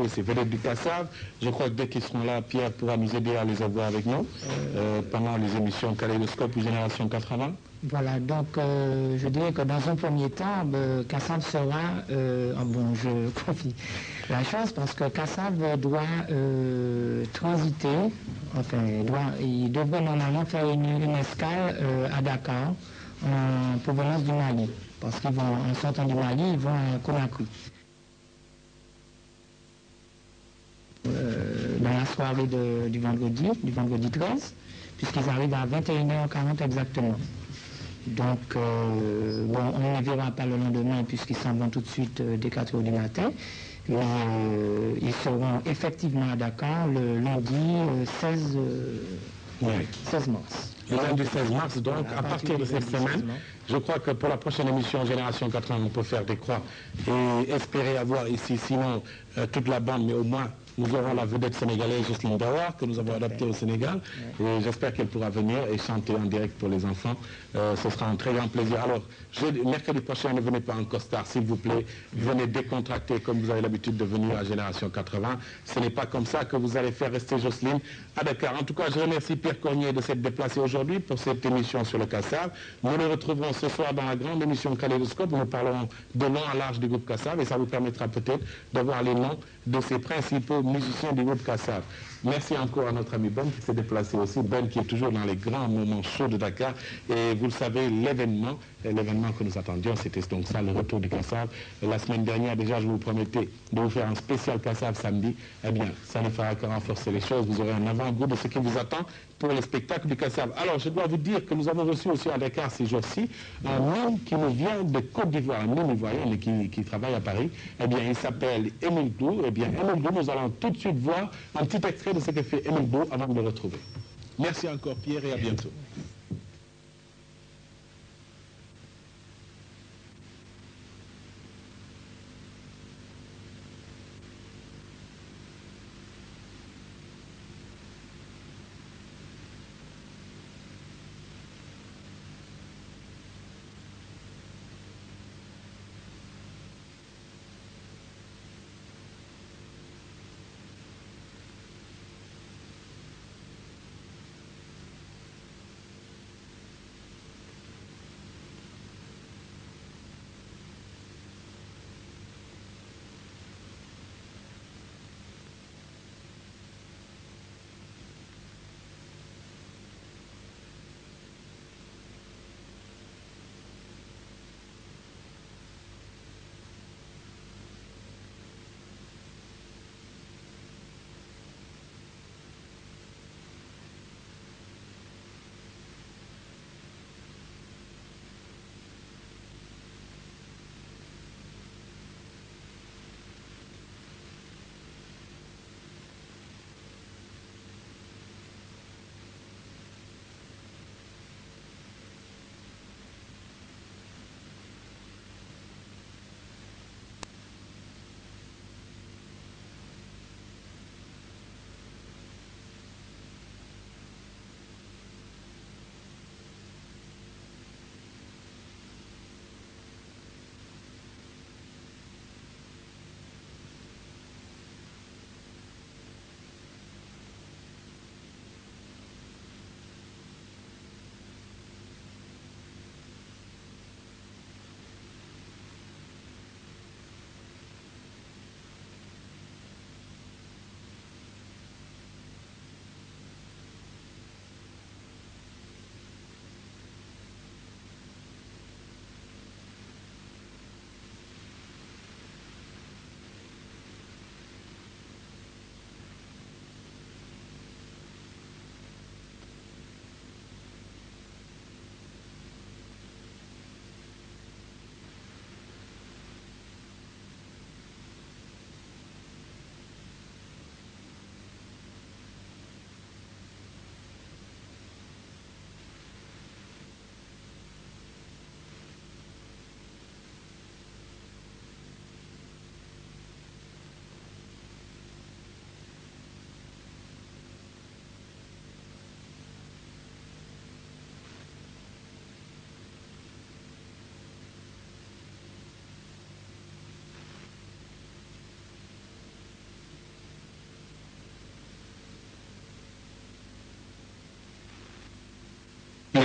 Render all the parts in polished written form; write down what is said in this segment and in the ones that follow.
ces vedettes du Kassav. Je crois que dès qu'ils seront là, Pierre pourra nous aider à les avoir avec nous pendant les émissions Kaléidoscope ou Génération 80. Voilà, donc je dirais que dans un premier temps, Kassav sera, bon, je confie la chose parce que Kassav doit transiter, enfin, il devrait normalement faire une escale à Dakar en provenance du Mali, parce qu'ils vont, en sortant du Mali, ils vont à Conakry. Dans la soirée du vendredi 13, puisqu'ils arrivent à 21h40 exactement. Donc, bon, on ne verra pas le lendemain puisqu'ils s'en vont tout de suite dès 4h du matin. Mais ils seront effectivement à Dakar le lundi 16 mars. Le lundi 16 mars, donc voilà, à partir de cette semaine, je crois que pour la prochaine émission Génération 80, on peut faire des croix et espérer avoir ici, sinon toute la bande, mais au moins nous aurons la vedette sénégalaise Jocelyne Dawar, que nous avons adaptée au Sénégal, et j'espère qu'elle pourra venir et chanter en direct pour les enfants. Ce sera un très grand plaisir. Alors, mercredi prochain, ne venez pas en costard, s'il vous plaît. Venez décontracter comme vous avez l'habitude de venir à Génération 80. Ce n'est pas comme ça que vous allez faire rester Jocelyne à Dakar. En tout cas, je remercie Pierre Cornier de s'être déplacé aujourd'hui pour cette émission sur le Kassav. Nous le retrouverons ce soir dans la grande émission Kaléidoscope. Nous parlerons de long à large du groupe Kassav et ça vous permettra peut-être d'avoir les noms de ses principaux musiciens du groupe Kassav. Merci encore à notre ami Ben qui s'est déplacé aussi. Ben qui est toujours dans les grands moments chauds de Dakar. Et vous le savez, l'événement que nous attendions, c'était donc ça, le retour du Kassav. La semaine dernière, déjà, je vous promettais de vous faire un spécial Kassav samedi. Eh bien, ça ne fera que renforcer les choses. Vous aurez un avant-goût de ce qui vous attend pour le spectacle du Kassav. Alors, je dois vous dire que nous avons reçu aussi à Dakar ces jours-ci un homme qui nous vient de Côte d'Ivoire, un homme ivoirien mais qui travaille à Paris. Eh bien, il s'appelle Émile Dou. Eh bien, Émile Dou, nous allons tout de suite voir un petit extrait de ce que fait Émile Dou avant de le retrouver. Merci encore Pierre et à bientôt.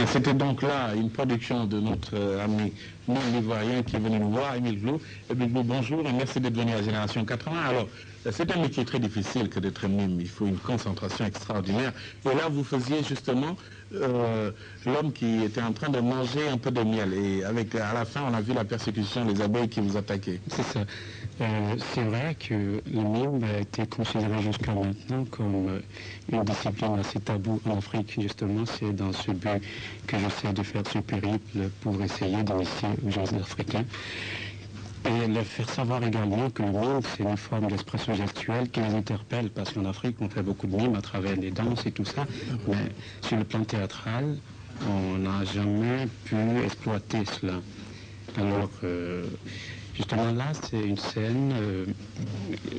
C'était donc là une production de notre ami ivoirien qui est venu nous voir, Émile Glou. Émile Glou, bonjour et merci d'être venu à Génération 80. Alors, c'est un métier très difficile que d'être mime. Il faut une concentration extraordinaire. Et là, vous faisiez justement l'homme qui était en train de manger un peu de miel. Et à la fin, on a vu la persécution des abeilles qui vous attaquaient. C'est ça. C'est vrai que le mime a été considéré jusqu'à maintenant comme une discipline assez taboue en Afrique. Justement, c'est dans ce but que j'essaie de faire ce périple pour essayer d'initier aux jeunes africains. Et leur faire savoir également que le mime, c'est une forme d'expression gestuelle qui les interpelle, parce qu'en Afrique, on fait beaucoup de mimes à travers les danses et tout ça, mais sur le plan théâtral, on n'a jamais pu exploiter cela. Alors, justement là, c'est une scène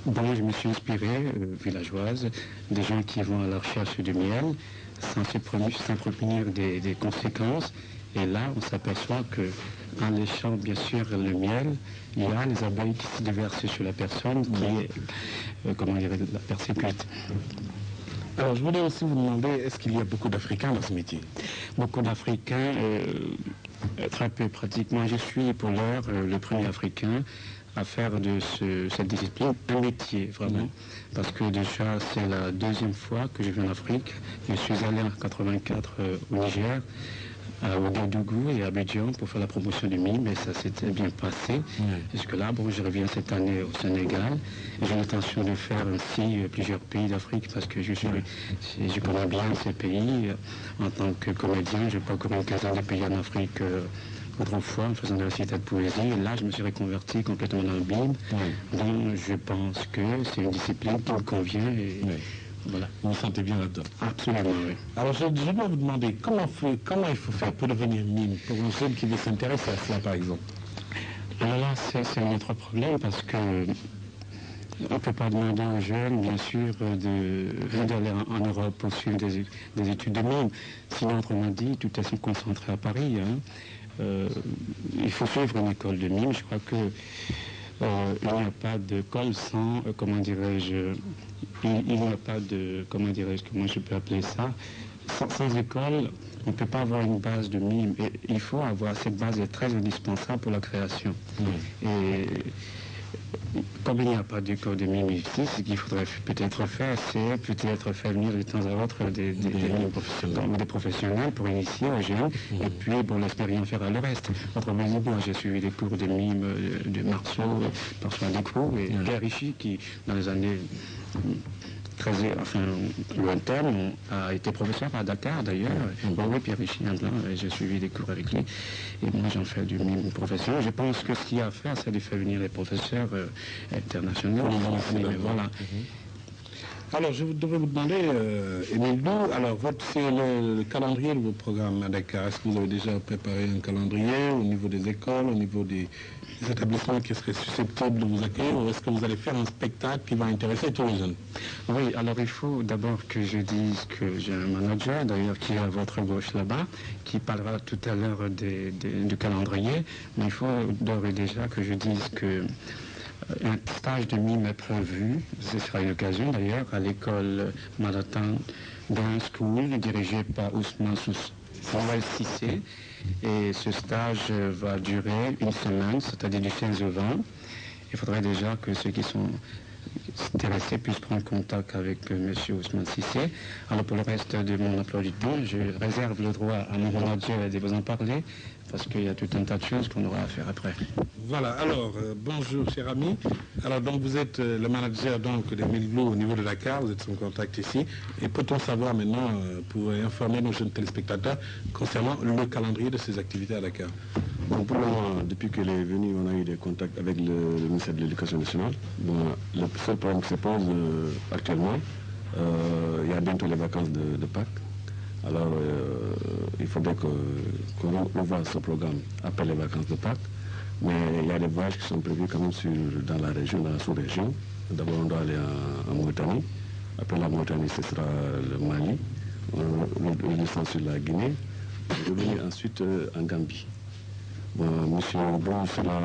dont je me suis inspiré, villageoise, des gens qui vont à la recherche du miel, sans se prémunir des conséquences. Et là, on s'aperçoit qu'en léchant bien sûr le miel, il y a les abeilles qui se déversent sur la personne qui est, la persécute. Alors, je voulais aussi vous demander, est-ce qu'il y a beaucoup d'Africains dans ce métier? Beaucoup d'Africains, très peu pratiquement. Je suis pour l'heure le premier Africain à faire de cette discipline un métier, vraiment. Parce que déjà, c'est la deuxième fois que je viens en Afrique. Je suis allé en 84 au Niger, à Ouagadougou et à Abidjan pour faire la promotion du mime, et ça s'était bien passé. Jusque-là, bon, je reviens cette année au Sénégal. J'ai l'intention de faire ainsi plusieurs pays d'Afrique parce que je connais bien ces pays. En tant que comédien, j'ai parcouru une quinzaine de pays en Afrique autrefois en faisant de la cité de poésie. Et là, je me suis reconverti complètement dans le mime. Donc, je pense que c'est une discipline qui me convient. Et, voilà. Vous vous sentez bien là-dedans? Absolument, oui. Alors, je dois vous demander, comment il faut faire pour devenir mime, pour un jeune qui veut s'intéresser à cela, par exemple? Alors là, c'est un autre problème, parce que on ne peut pas demander aux jeunes, bien sûr, d'aller en Europe pour suivre des études de mime. Sinon, autrement dit, tout est concentré à Paris. Hein. Il faut suivre une école de mime. Je crois que il n'y a pas d'école sans, comment dirais-je, il n'y a pas de, comment dirais-je, comment je peux appeler ça, sans école, on ne peut pas avoir une base de mime. Et il faut avoir, cette base est très indispensable pour la création. Et comme il n'y a pas d'école de mime ici, ce qu'il faudrait peut-être faire, c'est peut-être faire venir de temps à autre des professionnels pour initier aux jeunes, et puis, bon, l'expérience fera le reste. Autrement dit, moi, j'ai suivi des cours de mime de Marceau, François Descroux et Pierre Richy, qui, dans les années très lointaines, a été professeur à Dakar, d'ailleurs. Oui, Pierre Richy, j'ai suivi des cours avec lui, et moi, j'en fais du mime professionnel. Je pense que ce qu'il y a à faire, c'est de faire venir les professeurs internationaux. Voilà. Alors, je devrais vous demander, Émile Glou, alors, c'est le calendrier de vos programmes à Dakar. Est-ce que vous avez déjà préparé un calendrier au niveau des écoles, au niveau des établissements qui seraient susceptibles de vous accueillir, ou est-ce que vous allez faire un spectacle qui va intéresser tous les jeunes? Oui, alors il faut d'abord que je dise que j'ai un manager, d'ailleurs, qui est à votre gauche là-bas, qui parlera tout à l'heure du calendrier, mais il faut d'ores et déjà que je dise que un stage de mime est prévu, ce sera une occasion d'ailleurs, à l'école Manhattan Dance School, dirigée par Ousmane Sissé. Et ce stage va durer une semaine, c'est-à-dire du 15 au 20. Il faudrait déjà que ceux qui sont intéressés puissent prendre contact avec M. Ousmane Sissé. Alors pour le reste de mon emploi du temps, je réserve le droit à mon manager de vous en parler, parce qu'il y a tout un tas de choses qu'on aura à faire après. Voilà, alors, bonjour cher ami. Alors donc vous êtes le manager d'Émile Glou au niveau de Dakar, vous êtes son contact ici. Et peut-on savoir maintenant, pour informer nos jeunes téléspectateurs, concernant le calendrier de ces activités à Dakar? Bon, pour le moment, depuis qu'elle est venue, on a eu des contacts avec le ministère de l'Éducation nationale. Bon, le seul problème qui se pose actuellement, il y a bientôt les vacances de Pâques. Alors, il faudrait qu'on revoie ce programme après les vacances de Pâques. Mais il y a des voyages qui sont prévus quand même dans la région, dans la sous-région. D'abord, on doit aller en Mauritanie. Après la Mauritanie, ce sera le Mali. On descend sur la Guinée. On revenir ensuite en Gambie. Bon, monsieur Bon sera...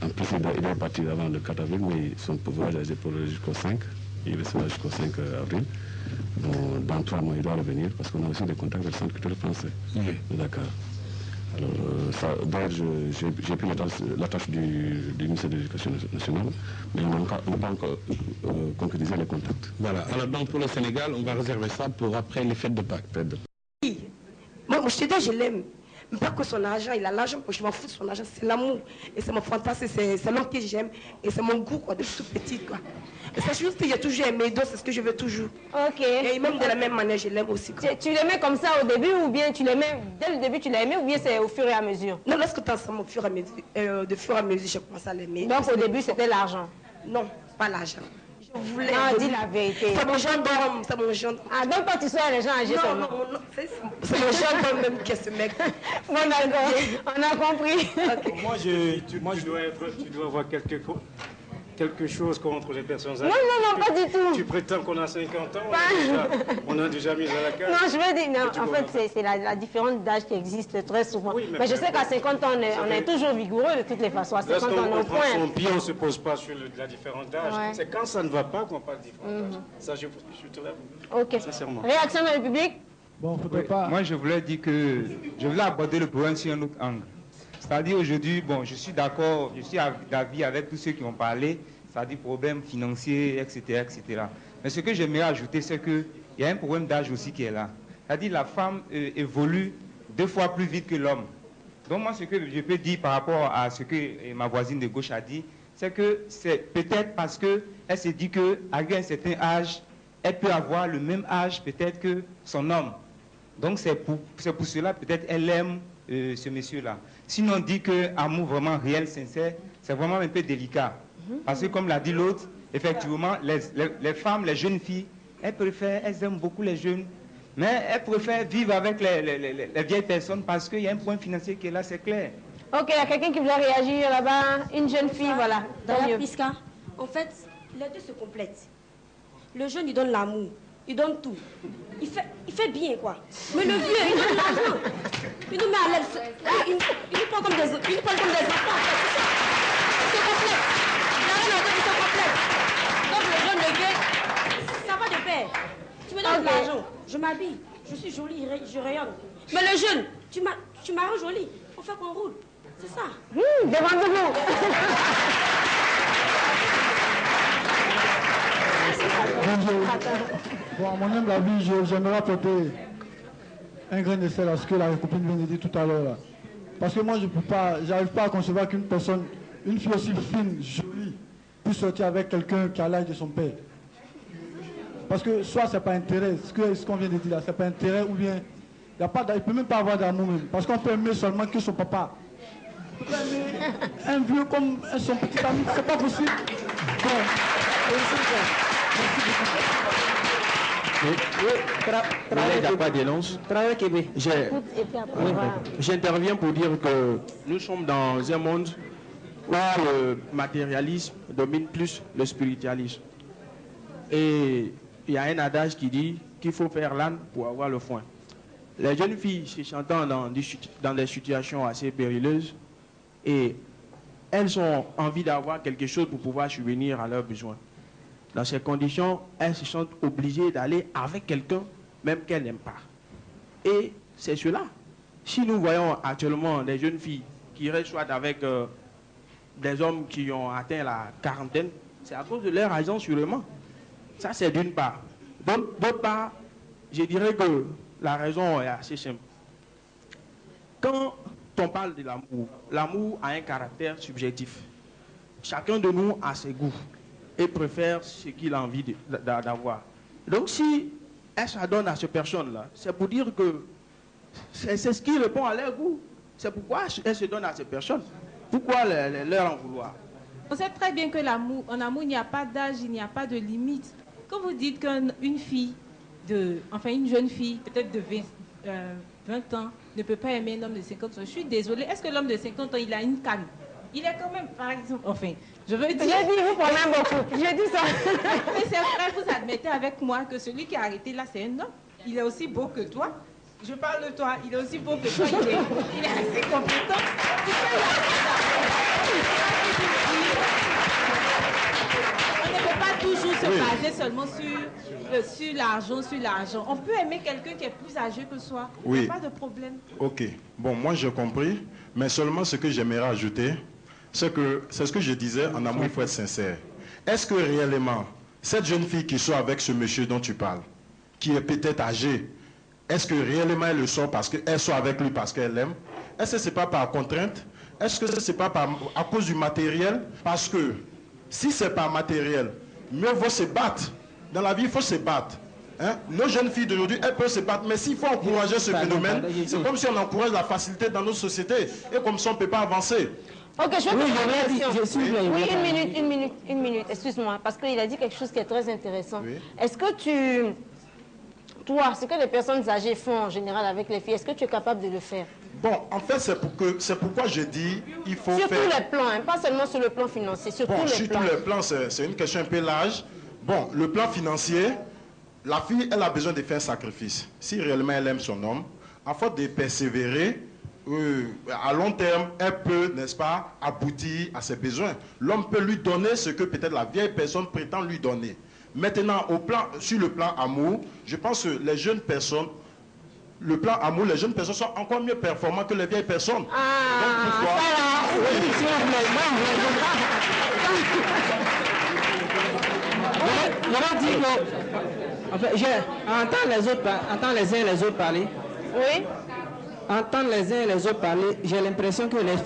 en plus, il doit partir avant le 4 avril, mais son voyage est déposé jusqu'au 5. Il restera jusqu'au 5 avril. Bon, dans 3 mois, il doit revenir parce qu'on a aussi des contacts avec le centre culturel français de Dakar. Alors, d'ailleurs, j'ai pris la tâche du ministère de l'Éducation nationale, mais on n'a pas encore concrétisé les contacts. Voilà. Alors, donc, pour le Sénégal, on va réserver ça pour après les fêtes de Pâques. Oui. Moi, je te dis, je l'aime. Mais pas que son argent, il a l'argent, je m'en fous de son argent, c'est l'amour. Et c'est mon fantasme, c'est l'homme que j'aime. Et c'est mon goût, quoi, depuis toute petite, quoi. Et c'est juste que j'ai toujours aimé, donc c'est ce que je veux toujours. Ok. Et même de la même manière, je l'aime aussi. Tu l'aimais comme ça au début, ou bien tu l'aimais, dès le début tu l'as aimé, ou bien c'est au fur et à mesure? Non, lorsque tu es ensemble, de fur et à mesure, j'ai commencé à l'aimer. Donc au début, c'était l'argent? Non, pas l'argent. Je voulais... Non, dis la vérité. C'est mon gendarme, c'est mon gendarme. Ah, donc quand tu sois les gens âgés seulement? Non, c'est mon gendarme même qui est ce mec. Bon, d'accord, on a compris. Okay. Tu dois avoir quelque chose contre les personnes âgées. Non, pas du tout. Tu prétends qu'on a 50 ans, on a déjà mis à la case. Non, je veux dire, non, en fait, c'est la différence d'âge qui existe très souvent. Oui, mais je sais qu'à 50 ans, on est toujours vigoureux de toutes les façons. À 50 ans, on est au point. Son pied, on ne se pose pas sur la différence d'âge. Ouais. C'est quand ça ne va pas qu'on parle de différence d'âge. Ça, je te l'avoue. Ok. Sincèrement. Réaction dans le public? Bon, faudrait pas... Moi, je voulais dire que je voulais aborder le problème sur un autre angle. C'est-à-dire aujourd'hui, bon, je suis d'accord, je suis d'avis avec tous ceux qui ont parlé, c'est-à-dire problèmes financiers, etc., etc. Mais ce que j'aimerais ajouter, c'est qu'il y a un problème d'âge aussi qui est là. C'est-à-dire la femme évolue 2 fois plus vite que l'homme. Donc moi, ce que je peux dire par rapport à ce que ma voisine de gauche a dit, c'est que c'est peut-être parce qu'elle se dit qu'à un certain âge, elle peut avoir le même âge peut-être que son homme. Donc c'est pour cela peut-être elle aime ce monsieur-là. Sinon on dit qu'amour vraiment réel, sincère, c'est vraiment un peu délicat. Parce que comme l'a dit l'autre, effectivement, les femmes, les jeunes filles, elles aiment beaucoup les jeunes, mais elles préfèrent vivre avec les vieilles personnes parce qu'il y a un point financier qui est là, c'est clair. Ok, il y a quelqu'un qui voulait réagir là-bas, une jeune fille, voilà. Pisca, en fait, les deux se complètent. Le jeune, il donne l'amour, il donne tout. Il fait bien, quoi. Mais le vieux, il donne l'argent. Il nous met à l'aise. Il nous prend comme des enfants, en fait, c'est ça. Il se complète. Il n'a rien à dire, il se complète. Donc le jeune, le vieux, ça va de pair. Tu me donnes de l'argent, je m'habille, je suis jolie, je rayonne. Mais le jeune, tu m'as rendu jolie. On fait qu'on roule. C'est ça. Devant-vous. Bon, à mon humble avis, j'aimerais apporter un grain de sel à ce que la copine vient de dire tout à l'heure. Parce que moi, j'arrive pas à concevoir qu'une personne, une fille aussi fine, jolie, puisse sortir avec quelqu'un qui a l'âge de son père. Parce que soit c'est pas intérêt, ce qu'on vient de dire là, c'est pas intérêt, ou bien il ne peut même pas avoir d'amour même. Parce qu'on peut aimer seulement que son papa. Un vieux comme son petit ami, c'est pas possible. Bon, J'interviens pour dire que nous sommes dans un monde où le matérialisme domine plus le spiritualisme. Et il y a un adage qui dit qu'il faut faire l'âne pour avoir le foin. Les jeunes filles se chantant dans des situations assez périlleuses et elles ont envie d'avoir quelque chose pour pouvoir subvenir à leurs besoins. Dans ces conditions, elles se sentent obligées d'aller avec quelqu'un, même qu'elles n'aiment pas. Et c'est cela. Si nous voyons actuellement des jeunes filles qui restent avec des hommes qui ont atteint la quarantaine, c'est à cause de leur argent sûrement. Ça, c'est d'une part. D'autre part, je dirais que la raison est assez simple. Quand on parle de l'amour, l'amour a un caractère subjectif. Chacun de nous a ses goûts et préfère ce qu'il a envie d'avoir. Donc si elle s'adonne à cette personne-là, c'est pour dire que c'est ce qui répond à leur goût. C'est pourquoi elle se donne à cette personne. Pourquoi leur en vouloir? On sait très bien que en amour, il n'y a pas d'âge, il n'y a pas de limite. Quand vous dites qu'une fille, une jeune fille, peut-être de 20 ans, ne peut pas aimer un homme de 50 ans, je suis désolée. Est-ce que l'homme de 50 ans, il a une canne? Il est quand même, par exemple, je veux dire... J'ai dit, vous prenez beaucoup. J'ai dit ça. Mais c'est vrai, vous admettez avec moi que celui qui a arrêté là, c'est un homme. Il est aussi beau que toi. Je parle de toi, il est aussi beau que toi. Il est assez compétent. On ne peut pas toujours se baser seulement sur l'argent. On peut aimer quelqu'un qui est plus âgé que soi. Oui. Il n'y a pas de problème. Ok. Bon, moi j'ai compris, mais seulement ce que j'aimerais ajouter, c'est ce que je disais, en amour, il faut être sincère. Est-ce que réellement, cette jeune fille qui sort avec ce monsieur dont tu parles, qui est peut-être âgé, est-ce que réellement elle le sort parce qu'elle sort avec lui parce qu'elle l'aime? Est-ce que ce n'est pas par contrainte? Est-ce que ce n'est pas à cause du matériel? Parce que si c'est par matériel, mieux vaut se battre. Dans la vie, il faut se battre. Hein? Nos jeunes filles d'aujourd'hui, elles peuvent se battre. Mais s'il faut encourager ce phénomène, c'est comme si on encourage la facilité dans nos sociétés. Et comme ça, on ne peut pas avancer. Ok, je vais une minute, excuse-moi, parce qu'il a dit quelque chose qui est très intéressant. Oui. Est-ce que toi, ce que les personnes âgées font en général avec les filles, est-ce que tu es capable de le faire? Bon, en fait, c'est pourquoi je dis il faut sur faire... tous les plans, hein, pas seulement sur le plan financier, sur tous les plans. Sur tous les plans, c'est une question un peu large. Bon, le plan financier, la fille, elle a besoin de faire un sacrifice. Si réellement elle aime son homme, à force de persévérer, à long terme, elle peut, n'est-ce pas, aboutir à ses besoins. L'homme peut lui donner ce que peut-être la vieille personne prétend lui donner. Maintenant, sur le plan amour, je pense que les jeunes personnes, le plan amour, les jeunes personnes sont encore mieux performantes que les vieilles personnes. Donc, pourquoi... entendre les uns et les autres parler. Oui. Entendre les uns et les autres parler, j'ai l'impression que les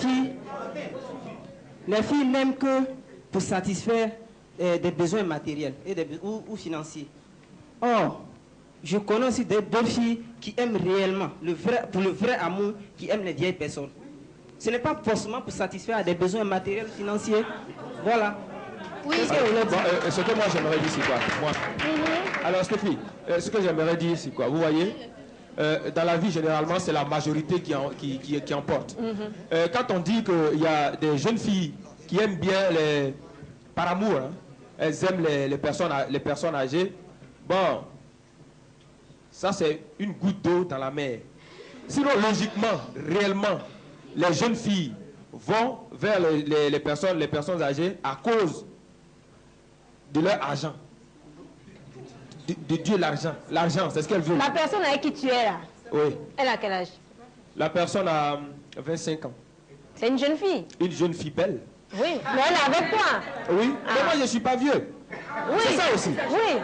filles n'aiment que pour satisfaire des besoins matériels ou financiers. Or, je connais aussi deux filles qui aiment réellement, pour le vrai amour, qui aiment les vieilles personnes. Ce n'est pas forcément pour satisfaire des besoins matériels, financiers. Voilà. Oui. Ce que moi j'aimerais dire, c'est quoi? Alors, Stéphie, ce que j'aimerais dire, c'est quoi? Vous voyez, dans la vie, généralement, c'est la majorité qui emporte. Quand on dit qu'il y a des jeunes filles qui aiment bien par amour, hein, elles aiment les personnes âgées, bon, ça c'est une goutte d'eau dans la mer. Sinon, logiquement, réellement, les jeunes filles vont vers les personnes âgées à cause de leur argent. De Dieu, l'argent. L'argent, c'est ce qu'elle veut. La personne avec qui tu es là, oui. Elle a quel âge? La personne a 25 ans. C'est une jeune fille? Une jeune fille belle. Oui, mais elle est avec toi. Oui, mais moi je ne suis pas vieux. Oui. C'est ça aussi. Oui.